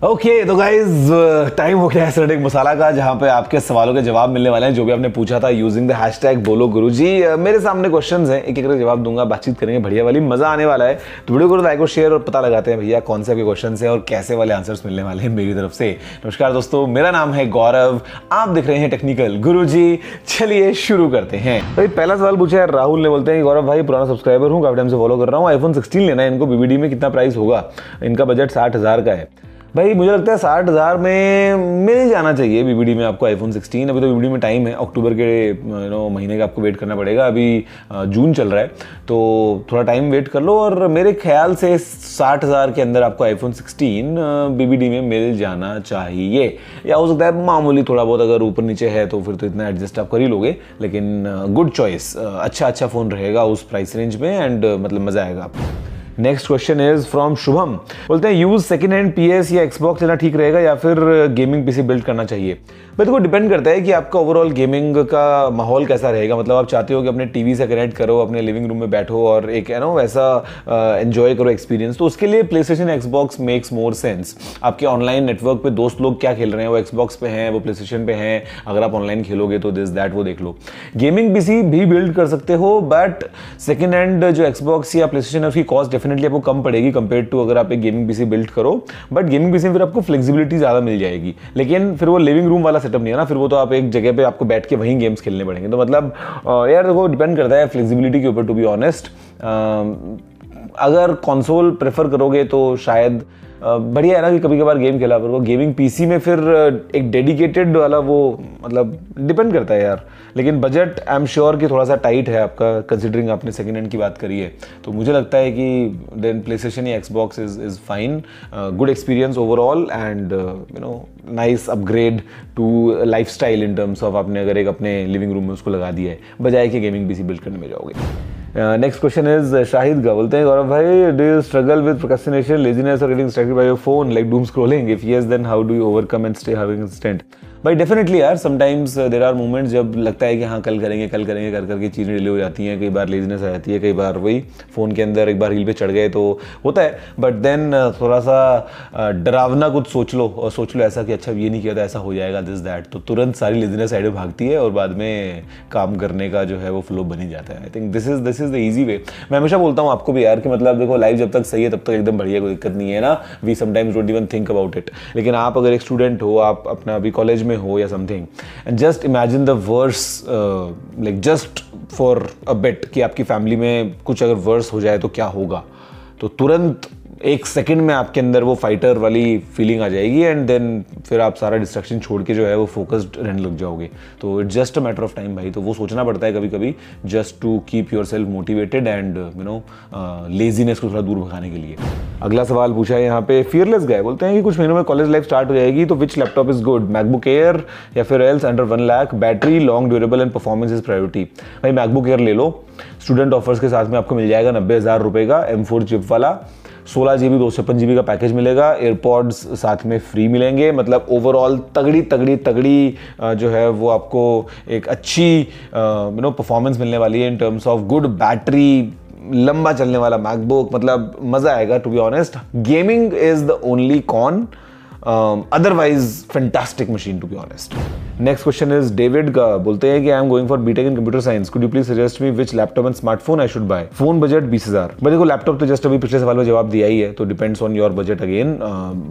Okay तो guys time हो गया है सैटरडे मसाला का, जहां पे आपके सवालों के जवाब मिलने वाले हैं जो भी आपने पूछा था यूजिंग द हैशटैग बोलो गुरुजी। मेरे सामने क्वेश्चन्स हैं, एक एक करके जवाब दूंगा, बातचीत करेंगे, बढ़िया वाली मजा आने वाला है। तो वीडियो को लाइक और शेयर और पता लगाते हैं भैया कौन से आपके क्वेश्चन हैं और कैसे वाले आंसर्स मिलने वाले हैं मेरी तरफ से। नमस्कार दोस्तों, मेरा नाम है गौरव, आप देख रहे हैं टेक्निकल गुरुजी। चलिए शुरू करते हैं। भाई पहला सवाल पूछा है राहुल ने, बोलते हैं गौरव भाई पुराना सब्सक्राइबर हूँ, काफी टाइम से फॉलो कर रहा हूँ, आईफोन 16 लेना है इनको, बीबीडी में कितना प्राइस होगा? इनका बजट 60,000 का है। भाई मुझे लगता है 60,000 में मिल जाना चाहिए बीबीडी में आपको आईफोन 16। अभी तो बीबीडी में टाइम है, अक्टूबर के महीने का आपको वेट करना पड़ेगा, अभी जून चल रहा है तो थोड़ा टाइम वेट कर लो। और मेरे ख्याल से 60,000 के अंदर आपको आईफोन 16 बीबीडी में मिल जाना चाहिए, या हो सकता है मामूली थोड़ा बहुत अगर ऊपर नीचे है तो फिर तो इतना एडजस्ट आप कर ही लोगे, लेकिन गुड चॉइस, अच्छा फ़ोन रहेगा उस प्राइस रेंज में एंड मतलब मज़ा आएगा आपको। Next question is from Shubham, बोलते हैं यूज सेकंड हैंड पीएस या एक्सबॉक्स लेना ठीक रहेगा या फिर गेमिंग पीसी बिल्ड करना चाहिए? भाई देखो डिपेंड करता है कि आपका ओवरऑल गेमिंग का माहौल कैसा रहेगा। मतलब आप चाहते हो कि अपने टीवी से कनेक्ट करो, अपने लिविंग रूम में बैठो और एक है ना वैसा एंजॉय करो एक्सपीरियंस, तो उसके लिए PlayStation Xbox makes more sense. आपके ऑनलाइन नेटवर्क पे दोस्त लोग क्या खेल रहे हैं, वो एक्सबॉक्स पे हैं, वो प्लेस्टेशन पे हैं, अगर आप ऑनलाइन खेलोगे तो दिस दैट वो देख लो। गेमिंग पीसी भी बिल्ड कर सकते हो, बट सेकेंड हैंड जो एक्सबॉक्स या प्लेस्टेशन है उसकी कॉस्ट डेफिनेटली आपको कम पड़ेगी कंपेयर टू अगर आप एक गेमिंग पीसी बिल्ड करो। बट गेमिंग पीसी में फिर आपको फ्लेक्सिबिलिटी ज्यादा मिल जाएगी, लेकिन फिर वो लिविंग रूम वाला सेटअप नहीं है ना, फिर वो तो आप एक जगह पे आपको बैठ के वहीं गेम्स खेलने पड़ेंगे। तो मतलब यार देखो डिपेंड करता है फ्लेक्सिबिलिटी के ऊपर, टू बी ऑनेस्ट। अगर कंसोल प्रेफर करोगे तो शायद बढ़िया है ना कि कभी कभार गेम खेला, पर वो गेमिंग पीसी में फिर एक डेडिकेटेड वाला वो मतलब डिपेंड करता है यार। लेकिन बजट आई एम श्योर कि थोड़ा सा टाइट है आपका, कंसिडरिंग आपने सेकंड हैंड की बात करी है, तो मुझे लगता है कि देन प्लेस्टेशन या Xbox is fine, good experience overall and nice upgrade to lifestyle in terms of आपने अगर एक अपने लिविंग रूम में उसको लगा दिया है, बजाय कि गेमिंग पीसी बिल्ड करने में जाओगे। नेक्स्ट क्वेश्चन इज शाहिद का, बोलते हैं गौरव भाई do you struggle with procrastination, laziness और getting distracted by your phone like doom scrolling? If yes then how do you overcome and stay having consistent? भाई definitely यार, समटाइम्स देयर आर मोमेंट्स जब लगता है कि हाँ कल करेंगे कर करके चीज़ें डिले हो जाती हैं, कई बार लेजीनेस आ जाती है, कई बार वही फ़ोन के अंदर एक बार रील पे चढ़ गए तो होता है। बट देन थोड़ा सा डरावना कुछ सोच लो ऐसा कि अच्छा ये नहीं किया था ऐसा हो जाएगा दिस दैट, तो तुरंत सारी लेजीनेस साइड में भागती है और बाद में काम करने का जो है वो फ्लो बन ही जाता है। I think this is the easy way. मैं हमेशा बोलता हूँ आपको भी यार कि मतलब देखो लाइफ जब तक सही है तब तक एकदम बढ़िया, कोई दिक्कत नहीं है ना, we sometimes don't even think about it. लेकिन आप अगर एक स्टूडेंट हो, आप अपना अभी कॉलेज में हो या something, and just imagine the worse like just for a bit कि आपकी फैमिली में कुछ अगर वर्स हो जाए तो क्या होगा, तो तुरंत एक सेकंड में आपके अंदर वो फाइटर वाली फीलिंग आ जाएगी एंड देन फिर आप सारा डिस्ट्रैक्शन छोड़ के जो है वो फोकस्ड रहने लग जाओगे। तो it's just a matter of time भाई, तो वो सोचना पड़ता है कभी कभी just to keep yourself motivated and laziness को थोड़ा दूर भगाने के लिए। अगला सवाल पूछा है यहाँ पे फियरलेस गाय, बोलते हैं कि कुछ महीनों में कॉलेज लाइफ स्टार्ट हो जाएगी तो which laptop is good, MacBook Air या फिर else under 1 lakh, battery long durable and performance is priority? भाई मैकबुक एयर ले लो, स्टूडेंट ऑफर्स के साथ में आपको मिल जाएगा 90,000 रुपये का M4 चिप वाला, 16 GB 256 GB का पैकेज मिलेगा, एयरपॉड्स साथ में फ्री मिलेंगे। मतलब ओवरऑल तगड़ी जो है वो आपको एक अच्छी परफॉर्मेंस मिलने वाली है in terms of good battery, लंबा चलने वाला मैकबुक, मतलब मजा आएगा to be honest. Gaming is the only con, otherwise fantastic machine to be honest. Next question is David का, बोलते हैं कि I am going for BTech in computer science, could you please suggest me which laptop and smartphone I should buy? Phone budget 20,000। भाई देखो laptop तो just अभी पिछले सवाल में जवाब दिया ही है, तो depends on your budget again.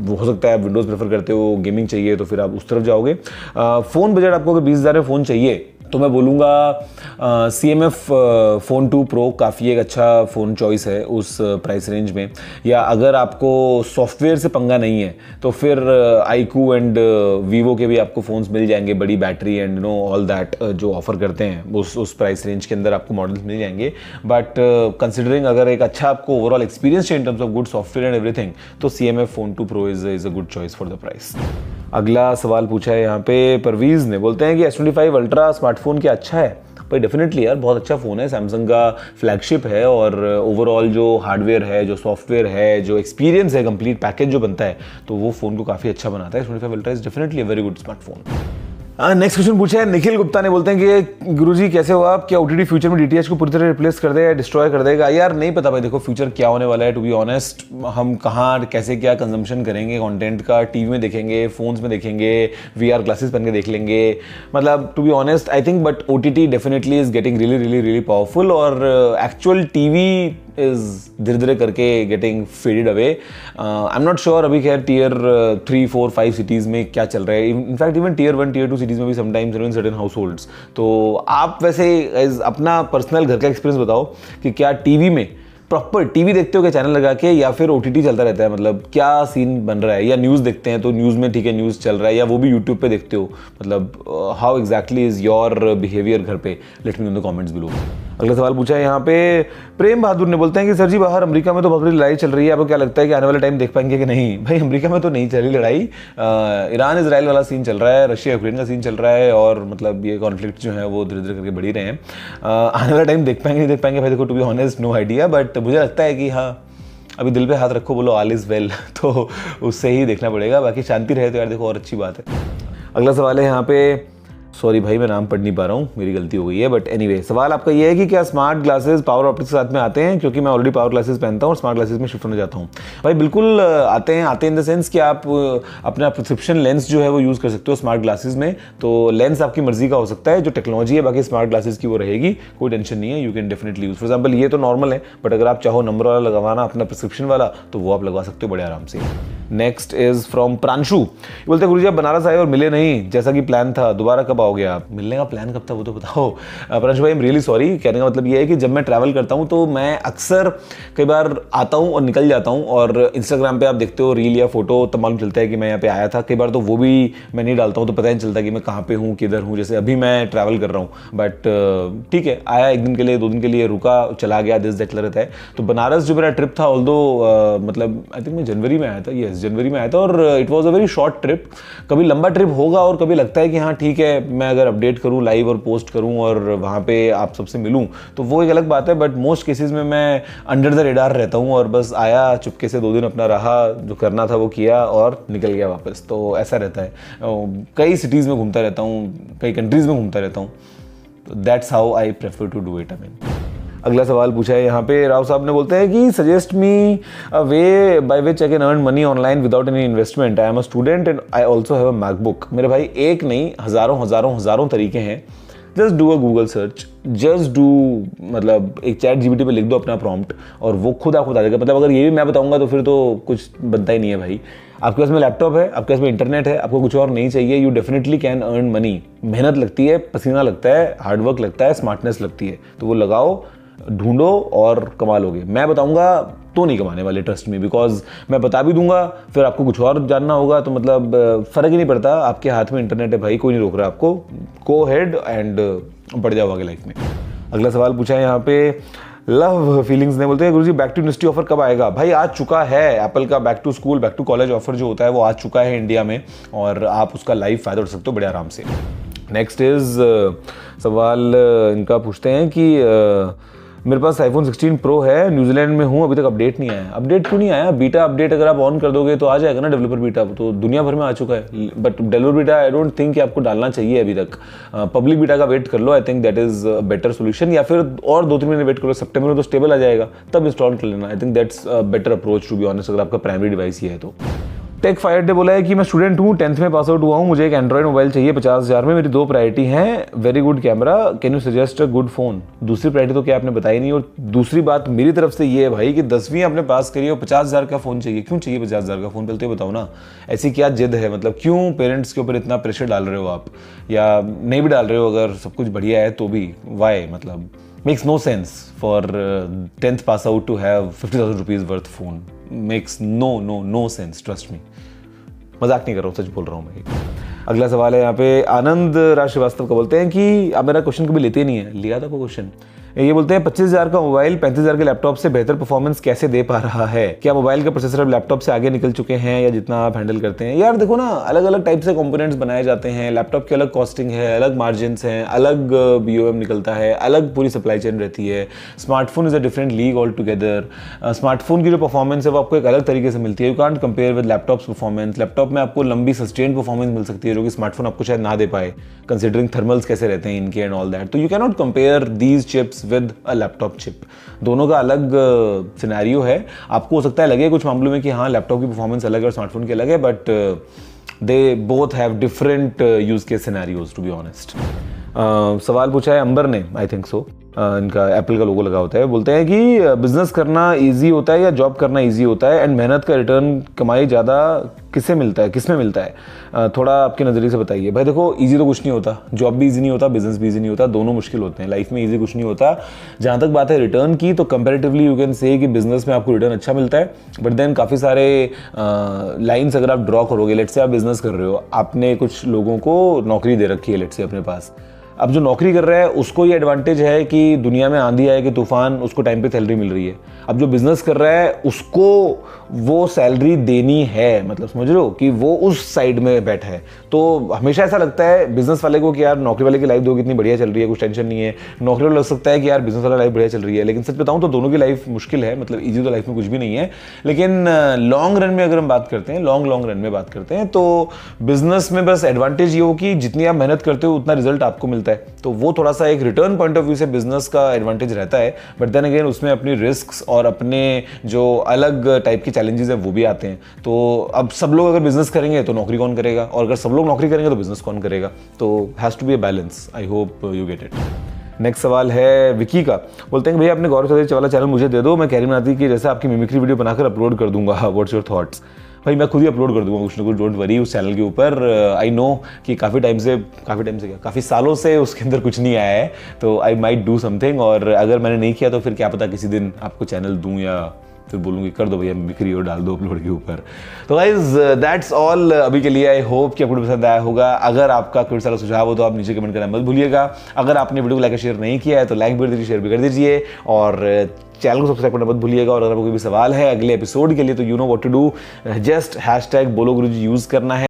वो हो सकता है आप विंडोज प्रेफर करते हो, गेमिंग चाहिए तो फिर आप उस तरफ जाओगे। फोन बजट आपको अगर 20,000 में फोन चाहिए तो मैं बोलूँगा CMF फ़ोन 2 Pro काफ़ी एक अच्छा फ़ोन चॉइस है उस प्राइस रेंज में। या अगर आपको सॉफ्टवेयर से पंगा नहीं है तो फिर iQOO एंड वीवो के भी आपको फ़ोन्स मिल जाएंगे, बड़ी बैटरी एंड ऑल दैट जो ऑफर करते हैं उस प्राइस रेंज के अंदर आपको मॉडल्स मिल जाएंगे। बट कंसिडरिंग अगर एक अच्छा आपको ओवरऑल एक्सपीरियंस चाहिए इन terms of good software and everything, तो CMF phone 2 Pro is a good choice for the price. अगला सवाल पूछा है यहाँ पे परवीज ने, बोलते हैं कि S25 अल्ट्रा स्मार्टफोन क्या अच्छा है? भाई डेफिनेटली यार बहुत अच्छा फ़ोन है, सैमसंग का फ्लैगशिप है और ओवरऑल जो हार्डवेयर है, जो सॉफ्टवेयर है, जो एक्सपीरियंस है, कंप्लीट पैकेज जो बनता है, तो वो फ़ोन को काफ़ी अच्छा बनाता है। S25 ultra is definitely a very good smartphone. Next question पूछा है निखिल गुप्ता ने, बोलते हैं कि गुरुजी कैसे हो आप, क्या ओटीटी फ्यूचर में डीटीएच को पूरी तरह रिप्लेस कर देगा या डिस्ट्रॉय कर देगा? यार नहीं पता भाई, देखो फ्यूचर क्या होने वाला है। टू बी ऑनेस्ट, हम कहाँ कैसे क्या कंजम्पशन करेंगे कंटेंट का, टीवी में देखेंगे, फोन्स में देखेंगे, वीआर ग्लासेस पहन के देख लेंगे, मतलब to be honest I think, but OTT definitely is getting really really really powerful, और एक्चुअल टीवी इज धीरे धीरे करके getting faded away. I am not sure अभी खैर टीयर 3, 4, 5 सिटीज़ में क्या चल रहा है, infact even tier 1, tier 2 cities में भी sometimes in certain households. तो आप वैसे अपना पर्सनल घर का एक्सपीरियंस बताओ कि क्या टीवी में प्रॉपर टीवी देखते हो क्या चैनल लगा के, या फिर ओटीटी चलता रहता है, मतलब क्या सीन बन रहा है, या न्यूज़ देखते हैं तो न्यूज़ में ठीक है न्यूज़ चल रहा है, या वो भी यूट्यूब पे देखते हो, मतलब how exactly is your behaviour घर पे, let me know in the comments below. अगला सवाल पूछा है यहाँ पे प्रेम बहादुर ने, बोलते हैं कि सर जी बाहर अमेरिका में तो बहुत बड़ी लड़ाई चल रही है, आपको क्या लगता है कि आने वाले टाइम देख पाएंगे कि नहीं? भाई अमेरिका में तो नहीं चली लड़ाई, ईरान इजराइल वाला सीन चल रहा है, रशिया यूक्रेन का सीन चल रहा है, और मतलब ये कॉन्फ्लिक्ट जो है वो धीरे धीरे करके बढ़ ही रहे हैं। आने वाला टाइम देख पाएंगे नहीं देख पाएंगे भाई, देखो to be honest no idea, but मुझे लगता है कि हाँ अभी दिल पे हाथ रखो, बोलो ऑल इज वेल, तो उससे ही देखना पड़ेगा, बाकी शांति रहे तो यार देखो और अच्छी बात है। अगला सवाल है यहाँ पे, सॉरी भाई मैं नाम पढ़ नहीं पा रहा हूँ, मेरी गलती हो गई है, बट एनीवे सवाल आपका ये है कि क्या स्मार्ट ग्लासेस पावर ऑप्टिक्स के साथ में आते हैं, क्योंकि मैं ऑलरेडी पावर ग्लासेस पहनता हूँ और स्मार्ट ग्लासेस में शिफ्ट होने जाता हूँ। भाई बिल्कुल आते हैं इन द सेंस कि आप अपना प्रिस्क्रिप्शन लेंस जो है वो यूज़ कर सकते हो स्मार्ट ग्लासेस में, तो लेंस आपकी मर्जी का हो सकता है, जो टेक्नोलॉजी है बाकी स्मार्ट ग्लासेस की वो रहेगी, कोई टेंशन नहीं है, you can definitely use. For example ये तो नॉर्मल है, बट अगर आप चाहो नंबर वाला लगवाना अपना प्रिस्क्रिप्शन वाला, तो वो आप लगवा सकते हो बड़े आराम से। नेक्स्ट इज फ्रॉम प्रांशु, बोलते हैं गुरुजी आप बनारस आए और मिले नहीं जैसा कि प्लान था, दोबारा कब आओगे आप? मिलने का प्लान कब था वो तो बताओ। प्रांशु भाई आई एम रियली सॉरी, कहने का मतलब ये है कि जब मैं ट्रैवल करता हूँ तो मैं अक्सर कई बार आता हूँ और निकल जाता हूँ, और इंस्टाग्राम पे आप देखते हो रील या फोटो तब मालूम चलता है कि मैं यहाँ पे आया था, कई बार तो वो भी मैं नहीं डालता हूँ तो पता नहीं चलता कि मैं कहाँ पे हूँ किधर हूँ, जैसे अभी मैं ट्रैवल कर रहा हूँ, बट ठीक है आया 1 दिन के लिए 2 दिन के लिए रुका चला गया, दिस दैट रहता है। तो बनारस जो मेरा ट्रिप था, ऑल्दो मतलब आई थिंक मैं जनवरी में आया था, यस जनवरी में आया था, और it was a very short trip. कभी लंबा ट्रिप होगा और कभी लगता है कि हाँ ठीक है मैं अगर अपडेट करूँ लाइव और पोस्ट करूँ और वहाँ पे आप सबसे मिलूँ तो वो एक अलग बात है, बट मोस्ट केसेस में मैं अंडर द रेडार रहता हूँ और बस आया चुपके से 2 दिन अपना रहा, जो करना था वो किया और निकल गया वापस। तो ऐसा रहता है, कई सिटीज़ में घूमता रहता हूँ, कई कंट्रीज़ में घूमता रहता हूँ, तो that's how I prefer to do it. I mean अगला सवाल पूछा है यहाँ पे राव साहब ने, बोलते हैं कि suggest me a way by which I can earn money online without any investment, I am a student and I also have a MacBook. मेरे भाई एक नहीं हज़ारों तरीके हैं, just do a Google search, just do मतलब एक chat GPT पे लिख दो अपना प्रॉम्प्ट और वो खुद आपको बता देगा। मतलब अगर ये भी मैं बताऊंगा तो फिर तो कुछ बनता ही नहीं है भाई। आपके पास में लैपटॉप है, आपके पास में इंटरनेट है, आपको कुछ और नहीं चाहिए, you definitely can earn money. मेहनत लगती है, पसीना लगता है, हार्डवर्क लगता है, स्मार्टनेस लगती है, तो वो लगाओ, ढूंढो और कमा लोगे। मैं बताऊंगा तो नहीं कमाने वाले, ट्रस्ट मी, बिकॉज मैं बता भी दूंगा फिर आपको कुछ और जानना होगा, तो मतलब फर्क ही नहीं पड़ता। आपके हाथ में इंटरनेट है भाई, कोई नहीं रोक रहा आपको, गो हेड एंड बढ़ जाओ आगे लाइफ में। अगला सवाल पूछा है यहाँ पे लव फीलिंग्स ने, बोलते हैं Guruji back to university offer कब आएगा? भाई आ चुका है, एप्पल का back to school back to college offer जो होता है वो आ चुका है इंडिया में, और आप उसका लाइव फायदा उठा सकते हो बड़े आराम से। नेक्स्ट इज सवाल इनका पूछते हैं कि मेरे पास iPhone 16 Pro है, न्यूजीलैंड में हूँ, अभी तक अपडेट नहीं आया। अपडेट क्यों नहीं आया? बीटा अपडेट अगर आप ऑन कर दोगे तो आ जाएगा ना, डेवलपर बीटा तो दुनिया भर में आ चुका है, but developer beta I don't think कि आपको डालना चाहिए अभी तक। पब्लिक बीटा का वेट कर लो, I think that is better solution, या फिर और 2-3 महीने वेट करो, सितंबर में तो स्टेबल आ जाएगा, तब इंस्टॉल कर लेना। I think that's better approach to be honest, अगर आपका प्राइमरी डिवाइस ही है तो। टेक फायर डे बोला है कि मैं स्टूडेंट हूँ, 10th में पास आउट हुआ हूँ, मुझे एक एंड्रॉइड मोबाइल चाहिए 50,000 में, मेरी 2 प्रायोरिटी हैं, very good camera, can you suggest a good phone. दूसरी प्रायोरिटी तो क्या आपने बताई नहीं, और दूसरी बात मेरी तरफ से ये है भाई कि 10वीं आपने पास करी और 50,000 का फोन चाहिए, क्यों चाहिए 50,000 का फोन? पहले तो बताओ ना, ऐसी क्या जिद है, मतलब क्यों पेरेंट्स के ऊपर इतना प्रेशर डाल रहे हो आप, या नहीं भी डाल रहे हो, अगर सब कुछ बढ़िया है तो भी वाई? मतलब makes no sense for 10th pass out to have 50,000 rupees worth phone, makes no sense, trust me, मजाक नहीं कर रहा हूँ, सच बोल रहा हूँ मैं। अगला सवाल है यहाँ पे आनंद राज श्रीवास्तव का, बोलते हैं कि आप मेरा क्वेश्चन कभी लेते ही नहीं है। लिया था वो क्वेश्चन, ये बोलते हैं 25,000 का मोबाइल 35,000 के लैपटॉप से बेहतर परफॉर्मेंस कैसे दे पा रहा है? क्या मोबाइल का प्रोसेसर अब लैपटॉप से आगे निकल चुके हैं या जितना आप हैंडल करते हैं? यार देखो ना, अलग अलग टाइप से कंपोनेंट्स बनाए जाते हैं। लैपटॉप की अलग कॉस्टिंग है, अलग मार्जिन हैं, अलग BOM निकलता है, अलग पूरी सप्लाई चेन रहती है। Smartphone is a different league all together. Smartphone की जो परफॉर्मेंस है वो आपको एक अलग तरीके से मिलती है। You can't compare with laptops performance. Laptop में आपको लंबी सस्टेन परफॉर्मेंस मिल सकती है जो कि स्मार्टफोन आपको शायद ना दे पाए, कंसिडरिंग थर्मल्स कैसे रहते हैं इनके एंड ऑल दैट। तो you can not compare these chips with a laptop chip. दोनों का अलग सिनेरियो है। आपको हो सकता है लगे कुछ मामलों में कि हाँ लैपटॉप की परफॉर्मेंस अलग है और स्मार्टफोन की अलग है, but they both have different use case scenarios to be honest. सवाल पूछा है अंबर ने, आई थिंक सो, इनका एप्पल का लोगो लगा होता है। बोलते हैं कि बिजनेस करना इजी होता है या जॉब करना इजी होता है, एंड मेहनत का रिटर्न कमाई ज़्यादा किससे मिलता है, किस में मिलता है? थोड़ा आपके नज़रिए से बताइए। भाई देखो, इजी तो कुछ नहीं होता, जॉब भी इजी नहीं होता, बिजनेस भी इजी नहीं होता, दोनों मुश्किल होते हैं। लाइफ में इजी कुछ नहीं होता। जहाँ तक बात है रिटर्न की, तो कंपैरेटिवली यू कैन से कि बिजनेस में आपको रिटर्न अच्छा मिलता है, बट देन काफ़ी सारे लाइन्स अगर आप ड्रॉ करोगे, लेट्स से आप बिजनेस कर रहे हो, आपने कुछ लोगों को नौकरी दे रखी है लेट्स से अपने पास। अब जो नौकरी कर रहा है उसको ये एडवांटेज है कि दुनिया में आंधी आए कि तूफान, उसको टाइम पे सैलरी मिल रही है। अब जो बिजनेस कर रहा है उसको वो सैलरी देनी है, मतलब समझ रहे हो कि वो उस साइड में बैठा है। तो हमेशा ऐसा लगता है बिजनेस वाले को कि यार नौकरी वाले की लाइफ दो कितनी बढ़िया चल रही है, कुछ टेंशन नहीं है। नौकरी वाला लग सकता है कि यार बिजनेस वाला लाइफ बढ़िया चल रही है, लेकिन सच बताऊं तो दोनों की लाइफ मुश्किल है। मतलब ईजी तो लाइफ में कुछ भी नहीं है, लेकिन लॉन्ग रन में अगर हम बात करते हैं, लॉन्ग रन में बात करते हैं, तो बिजनेस में बस एडवांटेज ये हो कि जितनी आप मेहनत करते हो उतना रिजल्ट आपको मिलता है। तो वो थोड़ा सा एक रिटर्न पॉइंट ऑफ व्यू से बिजनेस का एडवांटेज रहता है, बट देन अगेन उसमें अपनी रिस्क्स और अपने जो अलग टाइप के चैलेंजेस हैं वो भी आते हैं। तो अब सब लोग अगर बिजनेस करेंगे तो नौकरी कौन करेगा, और अगर सब लोग नौकरी करेंगे तो बिजनेस कौन करेगा? तो has to be a balance. I hope you get it. Next सवाल है विकी का। बोलते हैं कि भैया अपने गौरव चौधरी वाला चैनल मुझे दे दो, मैं कैरी बनाती कि जैसे आपकी मिमिक्री वीडियो बनाकर अपलोड कर दूंगा। What's your thoughts? भाई मैं खुद ही अपलोड कर दूंगा कुछ ना कुछ, डोंट वरी उस चैनल के ऊपर। आई नो कि काफ़ी सालों से उसके अंदर कुछ नहीं आया है, तो आई माइट डू समथिंग। और अगर मैंने नहीं किया तो फिर क्या पता किसी दिन आपको चैनल दूं या फिर बोलूँगी कर दो भैया मिमिक्री और डाल दो अपलोड के ऊपर। तो गाइज दैट्स ऑल अभी के लिए। आई होप कि आपको पसंद आया होगा। अगर आपका कोई सारा सुझाव हो तो आप नीचे कमेंट करना मत भूलिएगा। अगर आपने वीडियो को लाइक शेयर नहीं किया है तो लाइक भी कर दीजिए, शेयर भी कर दीजिए, और चैनल को सब्सक्राइब करना मत भूलिएगा। और अगर आपको कोई भी सवाल है अगले एपिसोड के लिए तो you know what to do, just #BoloGuruji use करना है।